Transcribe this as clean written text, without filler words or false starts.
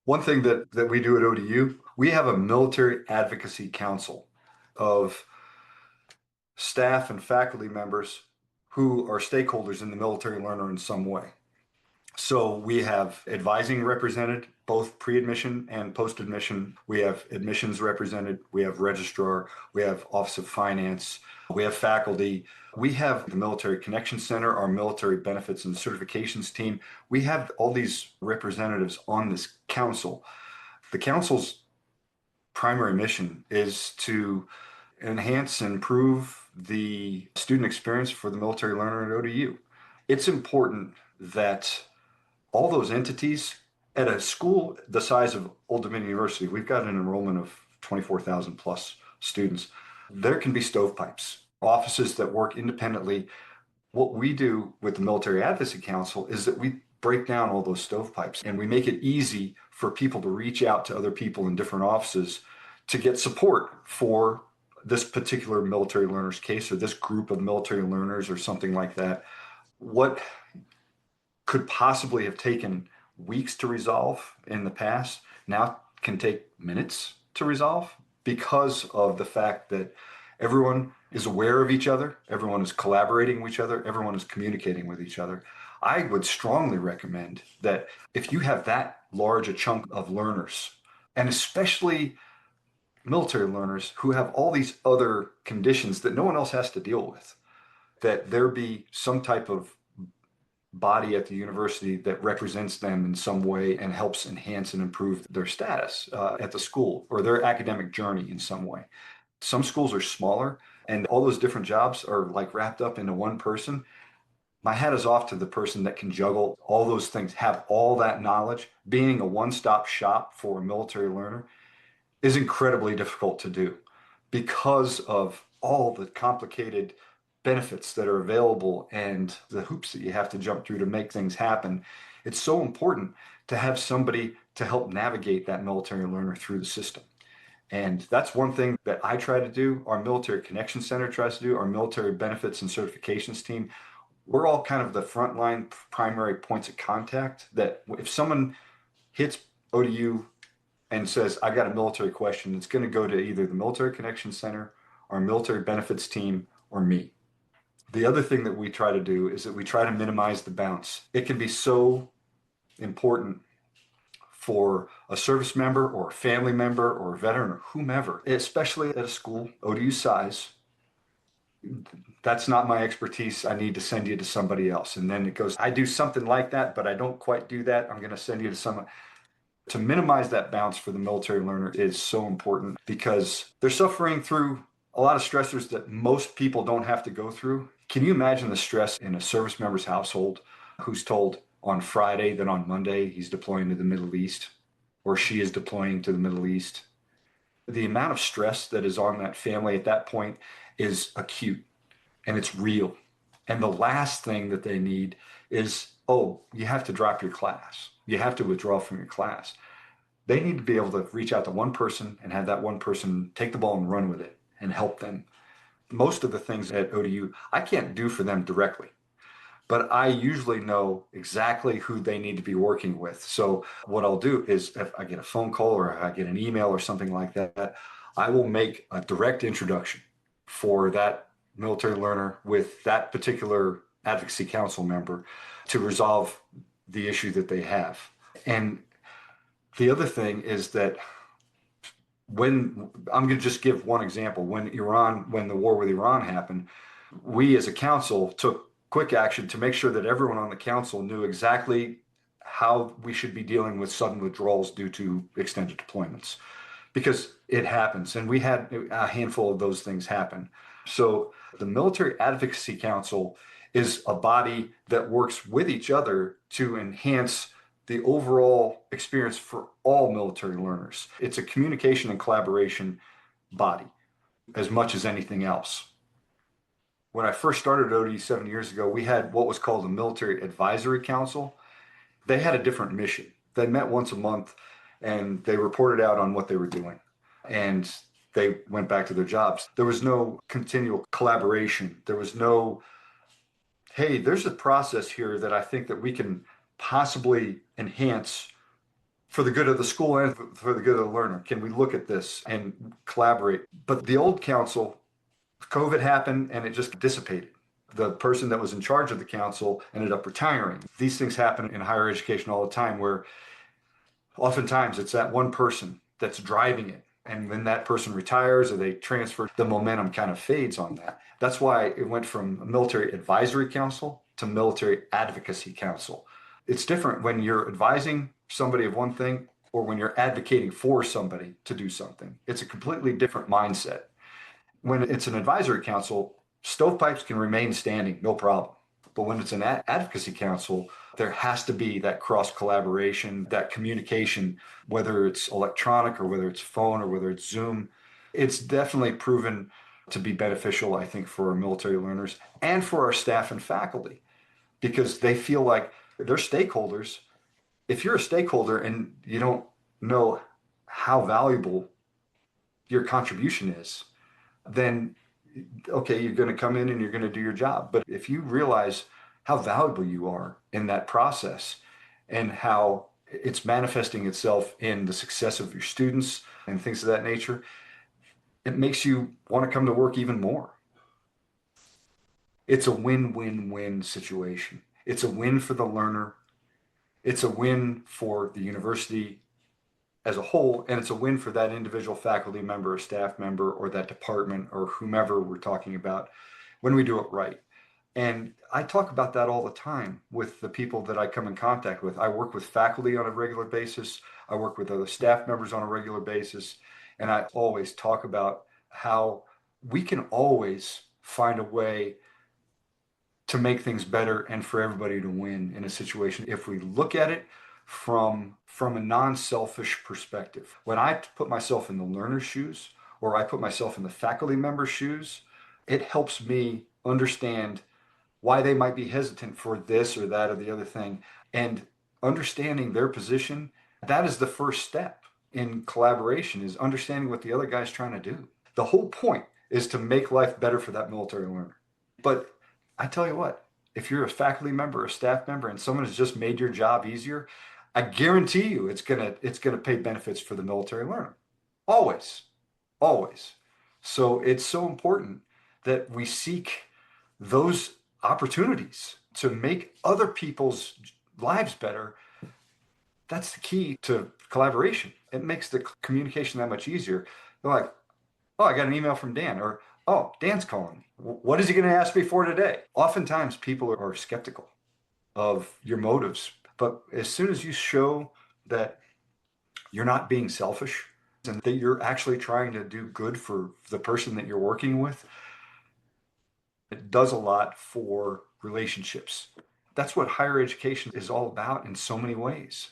One thing that we do at ODU, we have a military advocacy council of staff and faculty members who are stakeholders in the military learner in some way. So we have advising represented, both pre-admission and post-admission. We have admissions represented. We have registrar. We have Office of Finance. We have faculty. We have the Military Connection Center, our military benefits and certifications team. We have all these representatives on this council. The council's primary mission is to enhance and improve the student experience for the military learner at ODU. It's important that all those entities at a school the size of Old Dominion University, we've got an enrollment of 24,000 plus students. There can be stovepipes, offices that work independently. What we do with the Military Advocacy Council is that we break down all those stovepipes and we make it easy for people to reach out to other people in different offices to get support for this particular military learner's case or this group of military learners or something like that. What could possibly have taken weeks to resolve in the past now can take minutes to resolve because of the fact that everyone is aware of each other, everyone is collaborating with each other, everyone is communicating with each other. I would strongly recommend that if you have that large a chunk of learners, and especially military learners who have all these other conditions that no one else has to deal with, that there be some type of body at the university that represents them in some way and helps enhance and improve their status at the school or their academic journey in some way. Some schools are smaller and all those different jobs are like wrapped up into one person. My hat is off to the person that can juggle all those things, have all that knowledge. Being a one-stop shop for a military learner is incredibly difficult to do because of all the complicated benefits that are available and the hoops that you have to jump through to make things happen. It's so important to have somebody to help navigate that military learner through the system. And that's one thing that I try to do. Our Military Connection Center tries to do, our military benefits and certifications team. We're all kind of the frontline primary points of contact that if someone hits ODU and says, I got a military question, it's going to go to either the Military Connection Center, our military benefits team, or me. The other thing that we try to do is that we try to minimize the bounce. It can be so important for a service member or a family member or a veteran or whomever, especially at a school ODU size. That's not my expertise. I need to send you to somebody else. And then it goes, I do something like that, but I don't quite do that. I'm going to send you to someone. To minimize that bounce for the military learner is so important because they're suffering through a lot of stressors that most people don't have to go through. Can you imagine the stress in a service member's household who's told on Friday that on Monday he's deploying to the Middle East or she is deploying to the Middle East? The amount of stress that is on that family at that point is acute and it's real. And the last thing that they need is, oh, you have to drop your class. You have to withdraw from your class. They need to be able to reach out to one person and have that one person take the ball and run with it and help them. Most of the things at ODU, I can't do for them directly, but I usually know exactly who they need to be working with. So what I'll do is if I get a phone call or I get an email or something like that, I will make a direct introduction for that military learner with that particular advocacy council member to resolve the issue that they have. And the other thing is that when I'm going to just give one example, when the war with Iran happened, we as a council took quick action to make sure that everyone on the council knew exactly how we should be dealing with sudden withdrawals due to extended deployments, because it happens. And we had a handful of those things happen. So the Military Advocacy Council is a body that works with each other to enhance the overall experience for all military learners. It's a communication and collaboration body as much as anything else. When I first started at ODU 7 years ago, we had what was called the Military Advisory Council. They had a different mission. They met once a month and they reported out on what they were doing. And they went back to their jobs. There was no continual collaboration. There was no, hey, there's a process here that I think that we can possibly enhance for the good of the school and for the good of the learner? Can we look at this and collaborate? But the old council, COVID happened and it just dissipated. The person that was in charge of the council ended up retiring. These things happen in higher education all the time where oftentimes it's that one person that's driving it. And when that person retires or they transfer, the momentum kind of fades on that. That's why it went from a military advisory council to military advocacy council. It's different when you're advising somebody of one thing or when you're advocating for somebody to do something. It's a completely different mindset. When it's an advisory council, stovepipes can remain standing, no problem. But when it's an advocacy council, there has to be that cross collaboration, that communication, whether it's electronic or whether it's phone or whether it's Zoom. It's definitely proven to be beneficial, I think, for our military learners and for our staff and faculty because they feel like they're stakeholders. If you're a stakeholder and you don't know how valuable your contribution is, then okay, you're going to come in and you're going to do your job. But if you realize how valuable you are in that process and how it's manifesting itself in the success of your students and things of that nature, it makes you want to come to work even more. It's a win-win-win situation. It's a win for the learner. It's a win for the university as a whole, and it's a win for that individual faculty member or staff member or that department or whomever we're talking about when we do it right. And I talk about that all the time with the people that I come in contact with. I work with faculty on a regular basis. I work with other staff members on a regular basis. And I always talk about how we can always find a way to make things better and for everybody to win in a situation if we look at it from a non-selfish perspective. When I put myself in the learner's shoes or I put myself in the faculty member's shoes, it helps me understand why they might be hesitant for this or that or the other thing. And understanding their position, that is the first step in collaboration, is understanding what the other guy's trying to do. The whole point is to make life better for that military learner. But I tell you what, if you're a faculty member or a staff member and someone has just made your job easier, I guarantee you it's gonna pay benefits for the military learner. Always, always. So it's so important that we seek those opportunities to make other people's lives better. That's the key to collaboration. It makes the communication that much easier. They're like, oh, I got an email from Dan, or oh, Dan's calling me. What is he going to ask me for today? Oftentimes people are skeptical of your motives. But as soon as you show that you're not being selfish and that you're actually trying to do good for the person that you're working with, it does a lot for relationships. That's what higher education is all about in so many ways.